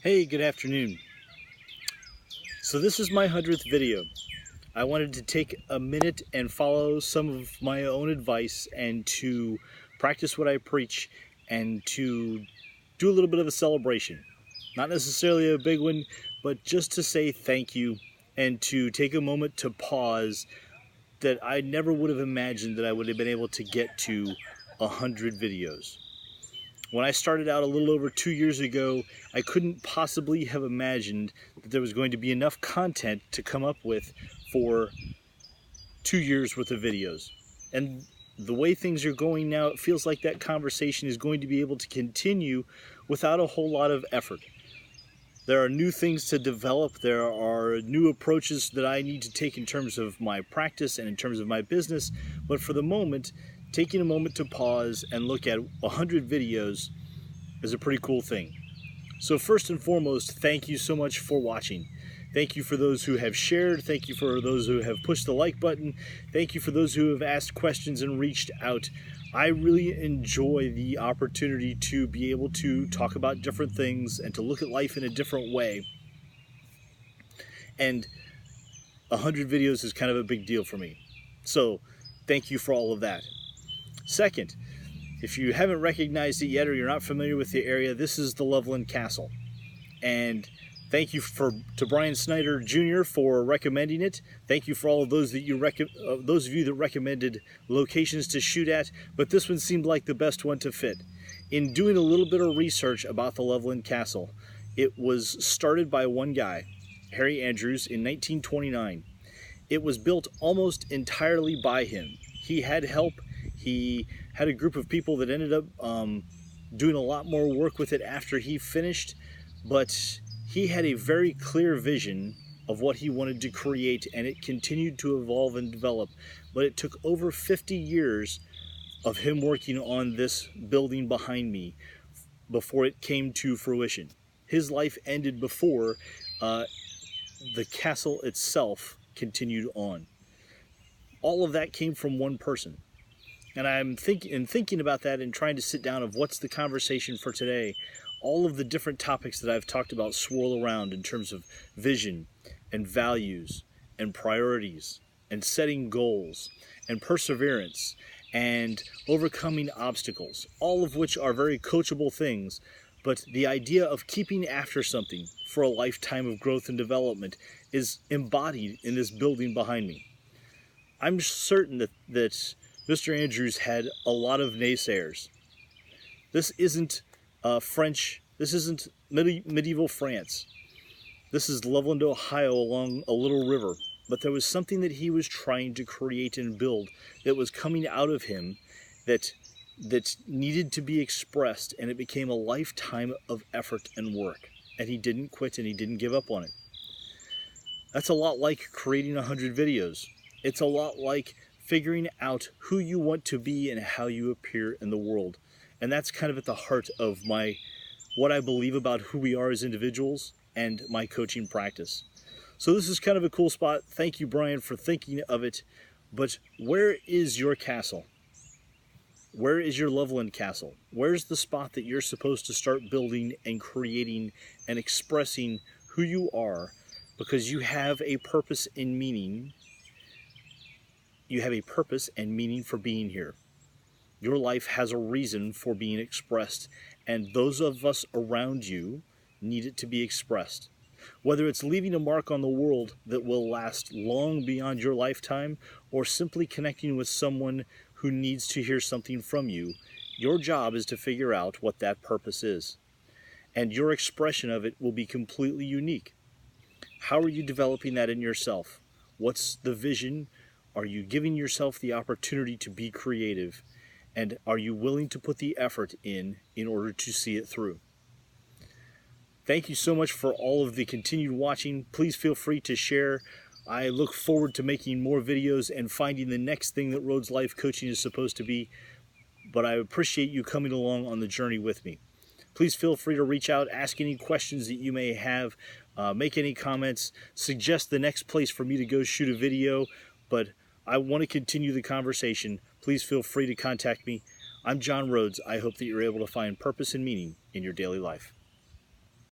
Hey, good afternoon. So this is my 100th video. I wanted to take a minute and follow some of my own advice and to practice what I preach and to do a little bit of a celebration. Not necessarily a big one, but just to say thank you and to take a moment to pause that I never would have imagined that I would have been able to get to 100 videos. When I started out a little over 2 years ago, I couldn't possibly have imagined that there was going to be enough content to come up with for 2 years worth of videos. And the way things are going now, it feels like that conversation is going to be able to continue without a whole lot of effort. There are new things to develop. There are new approaches that I need to take in terms of my practice and in terms of my business. But for the moment, taking a moment to pause and look at 100 videos is a pretty cool thing. So first and foremost, thank you so much for watching. Thank you for those who have shared. Thank you for those who have pushed the like button. Thank you for those who have asked questions and reached out. I really enjoy the opportunity to be able to talk about different things and to look at life in a different way. And 100 videos is kind of a big deal for me. So thank you for all of that. Second, if you haven't recognized it yet or you're not familiar with the area, this is the Loveland Castle. And thank you to Brian Snyder Jr. for recommending it. Thank you for all of those of you that recommended locations to shoot at, but this one seemed like the best one to fit. In doing a little bit of research about the Loveland Castle, it was started by one guy, Harry Andrews, in 1929. It was built almost entirely by him. He had help. He had a group of people that ended up doing a lot more work with it after he finished, but he had a very clear vision of what he wanted to create, and it continued to evolve and develop. But it took over 50 years of him working on this building behind me before it came to fruition. His life ended before the castle itself continued on. All of that came from one person. And I'm thinking about that and trying to sit down of what's the conversation for today. All of the different topics that I've talked about swirl around in terms of vision and values and priorities and setting goals and perseverance and overcoming obstacles, all of which are very coachable things. But the idea of keeping after something for a lifetime of growth and development is embodied in this building behind me. I'm certain that Mr. Andrews had a lot of naysayers. This isn't French, this isn't medieval France. This is Loveland, Ohio, along a little river. But there was something that he was trying to create and build that was coming out of him that needed to be expressed, and it became a lifetime of effort and work. And he didn't quit and he didn't give up on it. That's a lot like creating 100 videos. It's a lot like figuring out who you want to be and how you appear in the world. And that's kind of at the heart of what I believe about who we are as individuals and my coaching practice. So this is kind of a cool spot. Thank you, Brian, for thinking of it. But where is your castle? Where is your Loveland Castle? Where's the spot that you're supposed to start building and creating and expressing who you are, because you have a purpose and meaning. You have a purpose and meaning for being here. Your life has a reason for being expressed, and those of us around you need it to be expressed. Whether it's leaving a mark on the world that will last long beyond your lifetime, or simply connecting with someone who needs to hear something from you, your job is to figure out what that purpose is. And your expression of it will be completely unique. How are you developing that in yourself? What's the vision? Are you giving yourself the opportunity to be creative? And are you willing to put the effort in order to see it through? Thank you so much for all of the continued watching. Please feel free to share. I look forward to making more videos and finding the next thing that Rhoads Life Coaching is supposed to be. But I appreciate you coming along on the journey with me. Please feel free to reach out, ask any questions that you may have, make any comments, suggest the next place for me to go shoot a video. But I want to continue the conversation. Please feel free to contact me. I'm John Rhoads. I hope that you're able to find purpose and meaning in your daily life.